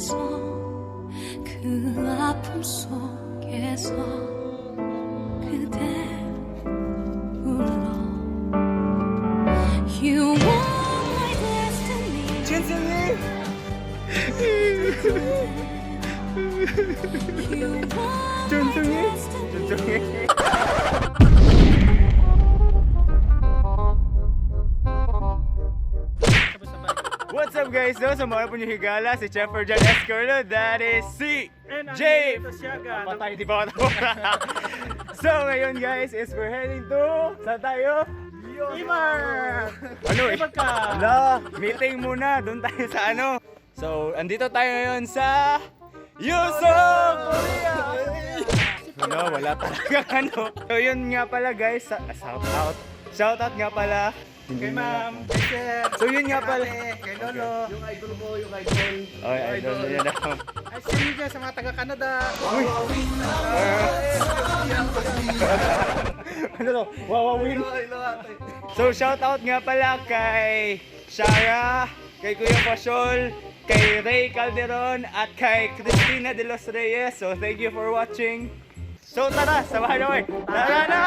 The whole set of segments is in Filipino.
속에서 그 아픔 속에서 그대 불러 You are my destiny 진승이 You are my 준승이 destiny 준승이 What's up guys? So, sa mga po niyo higala, si Chef John Escorlo, that is si Jay! Patay, di ba ako? So, ngayon guys, is we're heading to, saan tayo? Imar! Ano eh? Ala, meeting muna, doon tayo sa ano. So, andito tayo ngayon sa Yusof! Korea! Ano, wala talaga ano. So, yun nga pala guys, shout out. Shout out nga pala. Kay ma'am, kay sir, So yun nga pala. kay Lolo. Yung idol ko, yung idol. Oy, idol na yan ako. Ay, sino dyan sa mga taga-Canada? Ano to? Wawawin. So shout out nga pala kay Shara, kay Kuya Pasol, kay Ray Calderon, at kay Cristina de los Reyes. So thank you for watching. So tara, samahan naman. Tara na!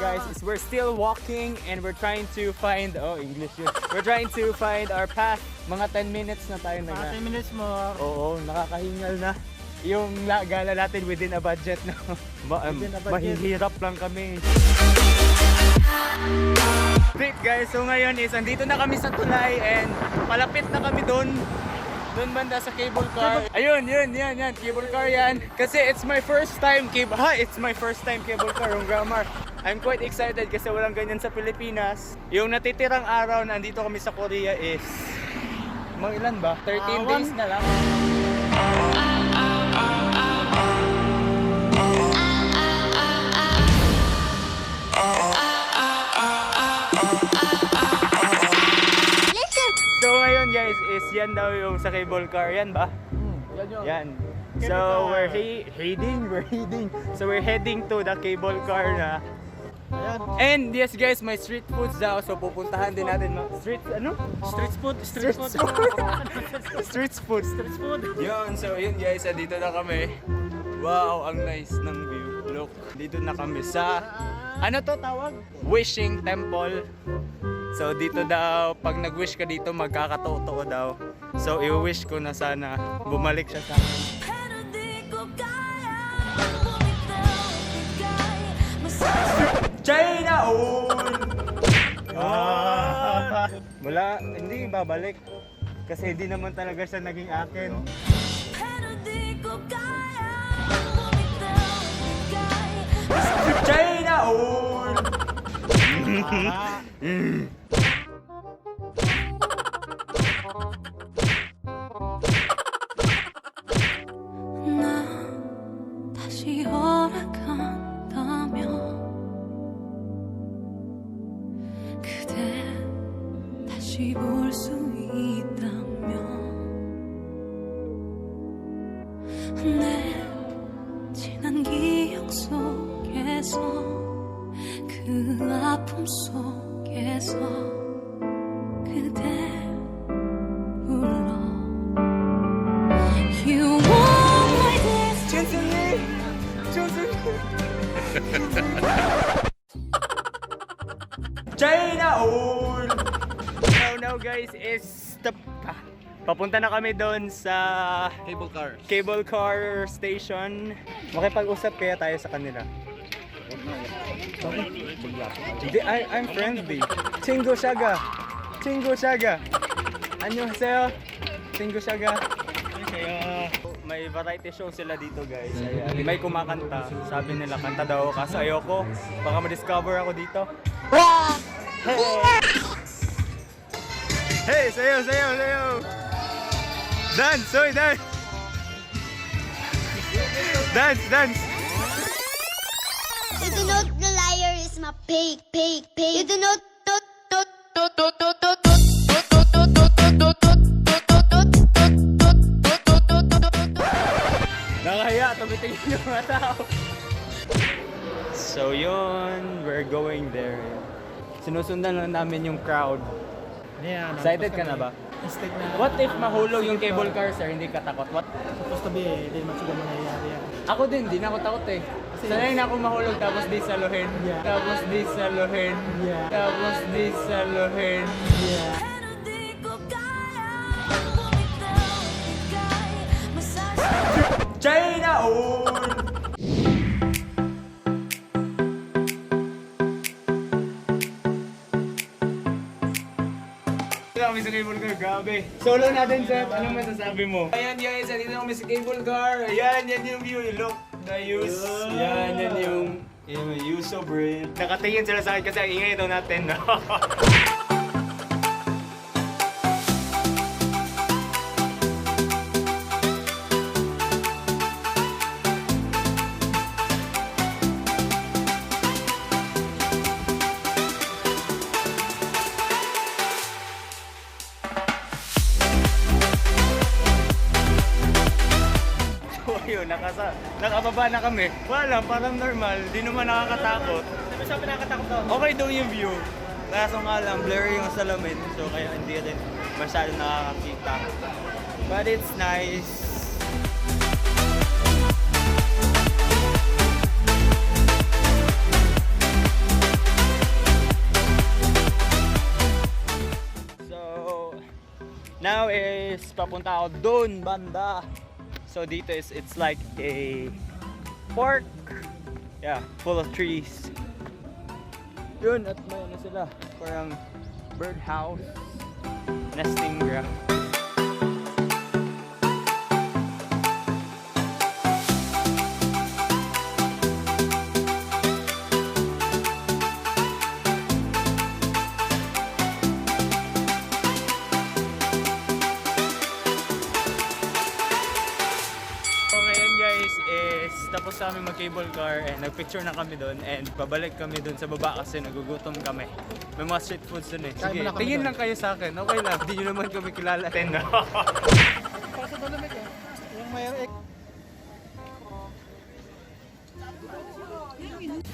Guys, is we're still walking and we're trying to find English yun. We're trying to find our path. Mga 10 minutes na tayo na. 10 minutes more. Oo, nakakahingal na. Yung gala natin within a budget no. Mahihirap lang kami. Great guys, so ngayon is andito na kami sa tulay and palapit na kami doon banda sa cable car. Ayun, yan, cable car yan. Kasi it's my first time cable car, yung grammar. I'm quite excited kasi walang ganyan sa Pilipinas. Yung natitirang araw na andito kami sa Korea is mga ilan ba? 13 days na lang. So ngayon guys is yan daw yung sa cable car, yan ba? Yan yun. Yan. So we're heading. So we're heading to the cable car na. Ayan. And yes guys, may street foods daw. So pupuntahan din natin street food. Yun, so yun guys, dito na kami. Wow, ang nice ng view. Look, dito na kami sa ano to tawag? Wishing Temple. So dito daw, pag nag-wish ka dito, magkakatotoo daw. So i-wish ko na sana bumalik siya sa akin. pero di ko kaya bumitaw bigay China on! Wala, hindi babalik. Kasi hindi naman talaga siya naging akin. pero di ko kaya bumitaw bigay China on! 나 다시 허락한다면 그대 다시 볼 수 있다면 내 지난 기억 속에서 그 아픔 속에서 그대 불러 You are my destiny China on! Now guys is papunta na kami doon sa cable car station. Makipag-usap kaya tayo sa kanila. I'm friendly. 친구 샤가. 안녕하세요. 친구 샤가. May variety show sila dito guys. Ayan. May kumakanta. Sabi nila kanta daw kaso ayoko. Baka ma-discover ako dito. Hey, sayo. Dance, oy, dance. Dance. You do not the liar is my pig. You do not Nakaya, tumitingin yung mga tao. So yun, we're going there. Sinusundan lang namin yung crowd. Ayan, Excited ka na ba? Instead na, What if mahulog yung cable car, sir? Hindi ka takot? What? supposed to be hindi naman siguro mangyayari yan. Ako din, di na ako takot eh. Sanay na ako mahulog tapos di saluhin. Yeah. Tapos di saluhin. Yeah. Tapos di saluhin. Yeah. pero di ko kaya bumitaw, ika'y masasaktan. China! Oh! Kami sa cable car, grabe. Solo natin, Seth. Anong masasabi mo? Ayan guys, andito kami sa cable car. Ayan, yan yung view. Look, the use. Yan, yan yung use of brain. Nakatingin sila sa akin kasi ang ingay daw natin, no? So yun, nakababa na kami. Wala, parang normal. Di naman nakakatakot. Ano siya pinakatakot daw? Okay daw yung view. Kaso nga lang, blurry yung salamin. So kaya hindi rin masyado nakakakita. But it's nice. So, now is papunta ako doon, banda. So dito is it's like a park. Yeah, full of trees. Yun, at may ano sila, parang birdhouse, nesting ground. So ngayon guys is tapos kami mag-cable car and nagpicture na kami doon and pabalik kami doon sa baba kasi nagugutom kami. May mga street foods doon eh. Kain Sige, muna kami tingin doon. lang kayo sa akin. Okay lang. Hindi nyo naman kami kilala. Ten no? Para sa Dolomit eh. Yung may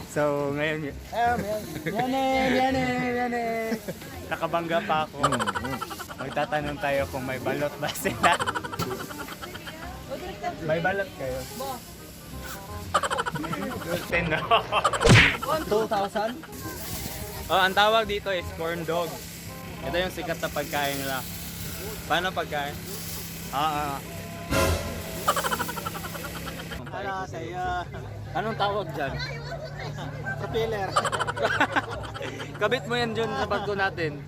So ngayon yan. Nakabangga pa ako. Magtatanong tayo kung may balot ba sila. May balot kayo? 10 no? 2,000? Oh, ang tawag dito is corn dog. Ito yung sikat na pagkain nila. Paano pagkain? para saya Anong tawag dyan? propeller. Kabit mo yan dyan sa bato natin.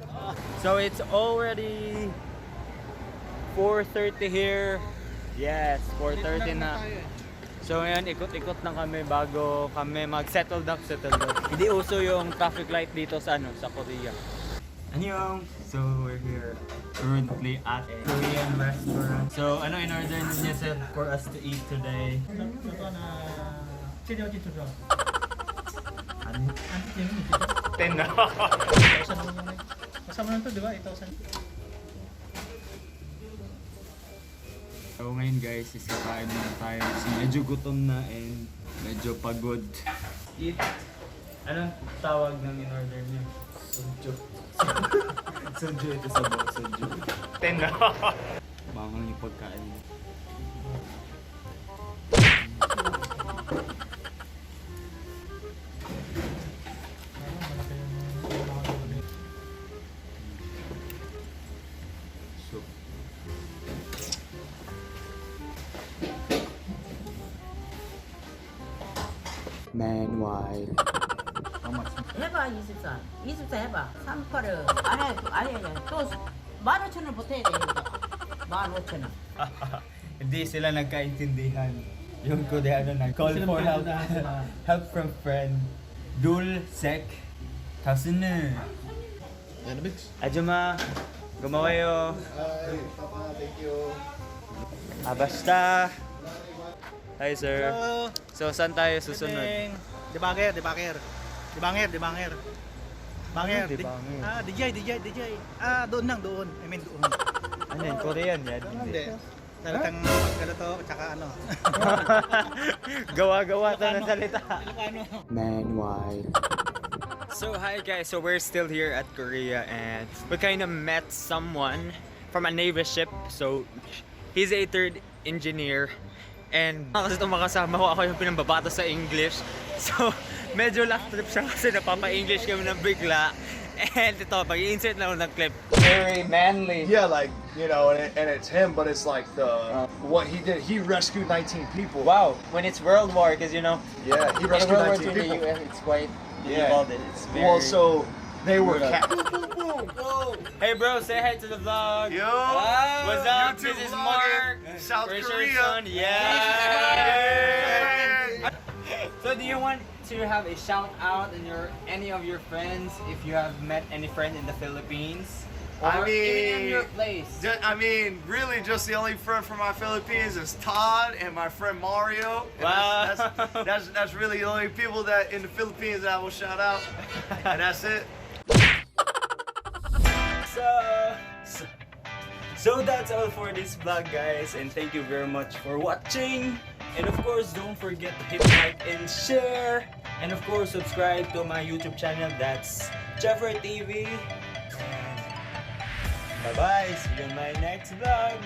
So it's already 4:30 here. Yes, 4:30 na. So ngayon, ikot-ikot na kami bago kami mag-settle down. Hindi uso yung traffic light dito sa sa Korea. Annyeong! So we're here currently at a Korean restaurant. So ano in order niya sir for us to eat today? Ito na sino dito daw? Ano? Anti sino dito? 10 na. 1,000 naman. Kasama na to, di ba? 8,000. So ngayon guys, is kakain na tayo. So, medyo gutom na and medyo pagod. Eat. Anong tawag ng in-order niyo? Sunjo. Sunjo ito sa box. Sunjo. 10 na. Bangal yung pagkain. So, Man-wide. 해봐 24. 24 해봐. 38을 아니 또 15,000원 보태야 돼. 15,000원. Hindi sila nagkaintindihan. Yung Koreano na call Sila for help. magkaintindihan sila. Help from friend. Dul sek. Kasune. Yan na bigs. Ajuma. Gumawayo. Hi, Papa, thank you. Basta. Hi sir. Hello. So saan tayo susunod? Dibanger. Banger. Dibanger. DJ. Ah, doon. I mean doon. Ano yun? Korean yan? Hindi. Salitang ganito, tsaka ano. Gawa-gawa to ng salita. Ilocano. So hi guys, so we're still here at Korea and we kind of met someone from a Navy ship. So he's a third engineer and kasi itong makasama ko, ako yung pinambabato sa English. So medyo laugh trip siya kasi napapa-English kami ng bigla. And ito, pag-i-insert na ako ng clip. Very manly. Yeah, like, you know, and it's him, but it's like what he did. He rescued 19 people. Wow, when it's World War, because you know, Yeah, he in rescued World War 19 II in the people. US, it's quite Yeah. involved. It's very... Well, so they were Hey bro, say hi to the vlog. Yo, What's up? YouTube This is vlogger, Mark. South Where's Korea. your son? Yeah. So do you want to have a shout out in any of your friends if you have met any friend in the Philippines? I Or even in mean, your place. really, just the only friend from my Philippines is Todd and my friend Mario. And Wow. that's really the only people that in the Philippines that I will shout out, and that's it. So that's all for this vlog guys, and thank you very much for watching. And of course, don't forget to hit like and share. And of course, subscribe to my YouTube channel, that's Jeffrey TV. And bye bye, see you in my next vlog.